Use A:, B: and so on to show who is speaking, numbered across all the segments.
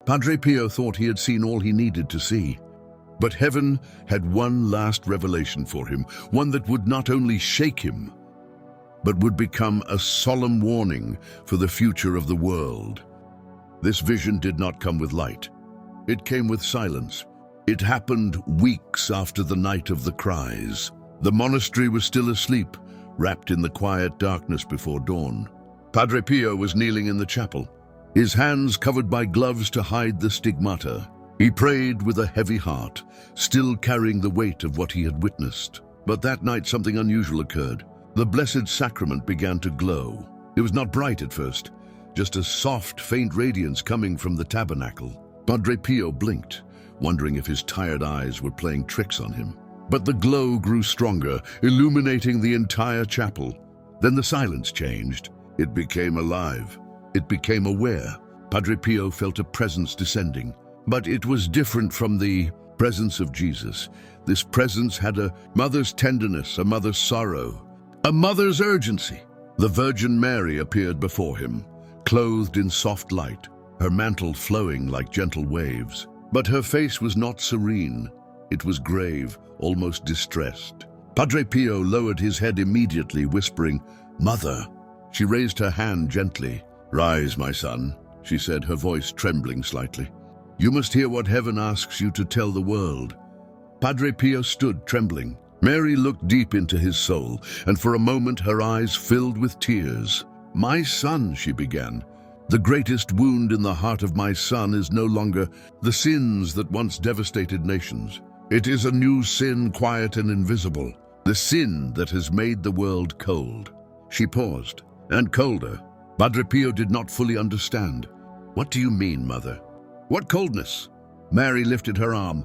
A: Padre Pio thought he had seen all he needed to see. But heaven had one last revelation for him, one that would not only shake him, but would become a solemn warning for the future of the world. This vision did not come with light. It came with silence. It happened weeks after the night of the cries. The monastery was still asleep, wrapped in the quiet darkness before dawn. Padre Pio was kneeling in the chapel, his hands covered by gloves to hide the stigmata. He prayed with a heavy heart, still carrying the weight of what he had witnessed. But that night something unusual occurred. The Blessed Sacrament began to glow. It was not bright at first, just a soft, faint radiance coming from the tabernacle. Padre Pio blinked, wondering if his tired eyes were playing tricks on him. But the glow grew stronger, illuminating the entire chapel. Then the silence changed. It became alive. It became aware. Padre Pio felt a presence descending. But it was different from the presence of Jesus. This presence had a mother's tenderness, a mother's sorrow, a mother's urgency. The Virgin Mary appeared before him, clothed in soft light, her mantle flowing like gentle waves. But her face was not serene. It was grave, almost distressed. Padre Pio lowered his head immediately, whispering, "Mother." She raised her hand gently. "Rise, my son," she said, her voice trembling slightly. "You must hear what heaven asks you to tell the world." Padre Pio stood trembling. Mary looked deep into his soul, and for a moment her eyes filled with tears. "My son," she began, "the greatest wound in the heart of my son is no longer the sins that once devastated nations. It is a new sin, quiet and invisible, the sin that has made the world cold." She paused, and colder. Padre Pio did not fully understand. "What do you mean, Mother? What coldness?" Mary lifted her arm,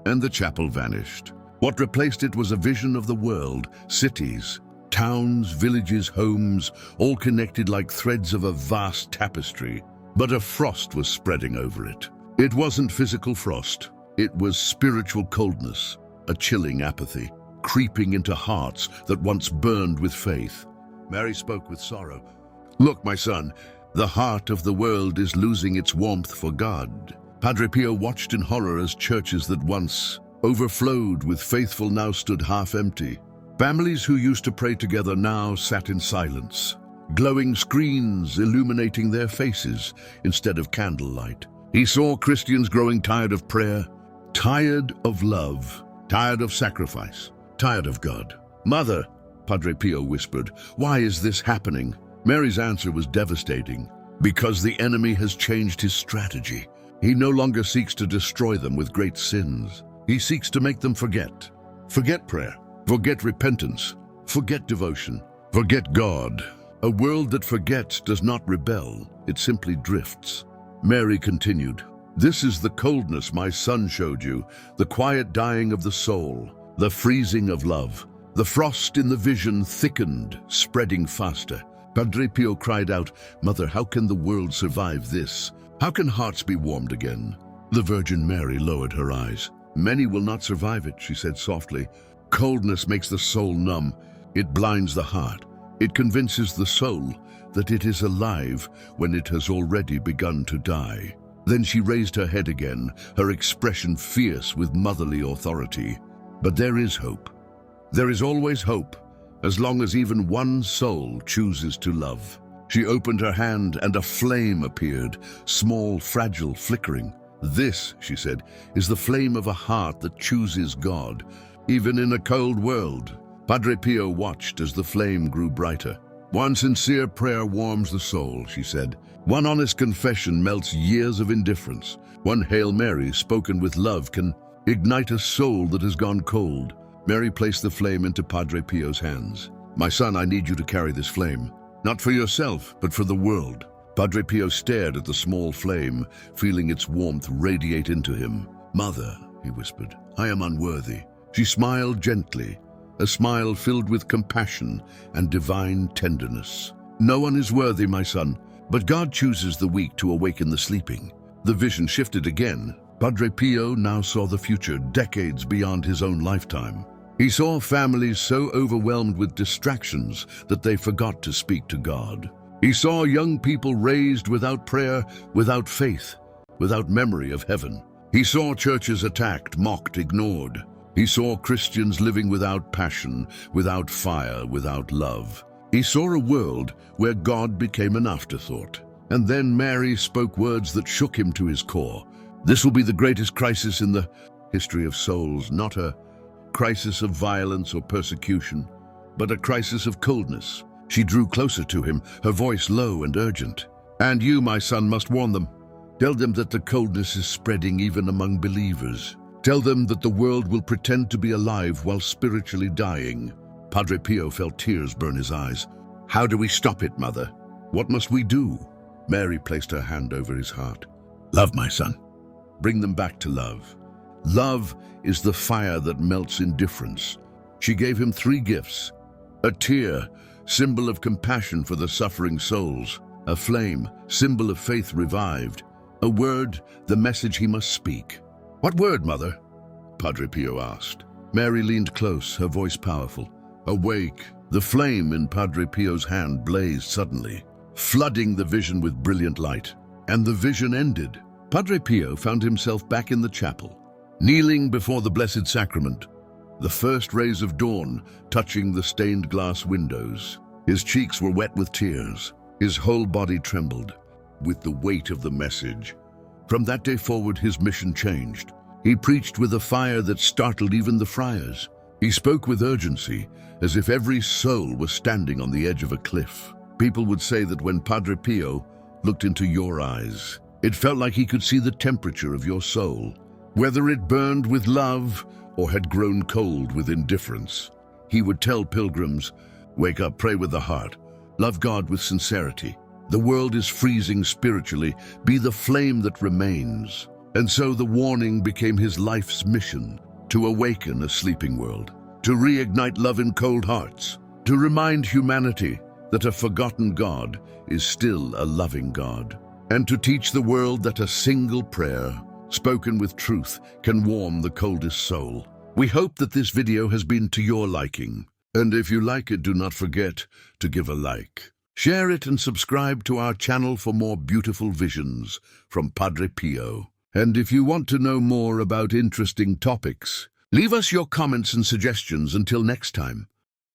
A: and the chapel vanished. What replaced it was a vision of the world, cities, towns, villages, homes, all connected like threads of a vast tapestry. But a frost was spreading over it. It wasn't physical frost. It was spiritual coldness, a chilling apathy, creeping into hearts that once burned with faith. Mary spoke with sorrow. "Look, my son, the heart of the world is losing its warmth for God." Padre Pio watched in horror as churches that once overflowed with faithful now stood half empty. Families who used to pray together now sat in silence, glowing screens illuminating their faces instead of candlelight. He saw Christians growing tired of prayer, tired of love, tired of sacrifice, tired of God. "Mother," Padre Pio whispered, "why is this happening?" Mary's answer was devastating. "Because the enemy has changed his strategy. He no longer seeks to destroy them with great sins. He seeks to make them forget. Forget prayer, forget repentance, forget devotion, forget God. A world that forgets does not rebel, it simply drifts." Mary continued, "This is the coldness my son showed you, the quiet dying of the soul, the freezing of love. The frost in the vision thickened, spreading faster." Padre Pio cried out, "Mother, how can the world survive this? How can hearts be warmed again?" The Virgin Mary lowered her eyes. "Many will not survive it," she said softly. "Coldness makes the soul numb. It blinds the heart. It convinces the soul that it is alive when it has already begun to die." Then she raised her head again, her expression fierce with motherly authority. "But there is hope. There is always hope, as long as even one soul chooses to love." She opened her hand and a flame appeared, small, fragile, flickering. "This," she said, "is the flame of a heart that chooses God, even in a cold world." Padre Pio watched as the flame grew brighter. "One sincere prayer warms the soul," she said. "One honest confession melts years of indifference. One Hail Mary spoken with love can ignite a soul that has gone cold." Mary placed the flame into Padre Pio's hands. "My son, I need you to carry this flame, not for yourself, but for the world." Padre Pio stared at the small flame, feeling its warmth radiate into him. "Mother," he whispered, "I am unworthy." She smiled gently, a smile filled with compassion and divine tenderness. "No one is worthy, my son, but God chooses the weak to awaken the sleeping." The vision shifted again. Padre Pio now saw the future, decades beyond his own lifetime. He saw families so overwhelmed with distractions that they forgot to speak to God. He saw young people raised without prayer, without faith. without memory of heaven. He saw churches attacked, mocked, ignored. He saw Christians living without passion, without fire, without love. He saw a world where God became an afterthought. And then Mary spoke words that shook him to his core. This will be the greatest crisis in the history of souls, not a crisis of violence or persecution, but a crisis of coldness. She drew closer to him, her voice low and urgent. And you, my son, must warn them. Tell them that the coldness is spreading even among believers. Tell them that the world will pretend to be alive while spiritually dying. Padre Pio felt tears burn his eyes. How do we stop it, Mother? What must we do? Mary placed her hand over his heart. Love, my son. Bring them back to love. Love is the fire that melts indifference. She gave him 3 gifts. A tear, symbol of compassion for the suffering souls. A flame, symbol of faith revived. A word, the message he must speak. What word, Mother? Padre Pio asked. Mary leaned close, her voice powerful. Awake. The flame in Padre Pio's hand blazed suddenly, flooding the vision with brilliant light. And the vision ended. Padre Pio found himself back in the chapel, kneeling before the Blessed Sacrament, the first rays of dawn touching the stained glass windows. His cheeks were wet with tears. His whole body trembled with the weight of the message. From that day forward, his mission changed. He preached with a fire that startled even the friars. He spoke with urgency, as if every soul was standing on the edge of a cliff. People would say that when Padre Pio looked into your eyes, it felt like he could see the temperature of your soul, whether it burned with love or had grown cold with indifference. He would tell pilgrims, wake up, pray with the heart, love God with sincerity. The world is freezing spiritually, be the flame that remains. And so the warning became his life's mission, to awaken a sleeping world, to reignite love in cold hearts, to remind humanity that a forgotten God is still a loving God, and to teach the world that a single prayer, spoken with truth, can warm the coldest soul. We hope that this video has been to your liking, and if you like it, do not forget to give a like. Share it and subscribe to our channel for more beautiful visions from Padre Pio. And if you want to know more about interesting topics, leave us your comments and suggestions. Until next time.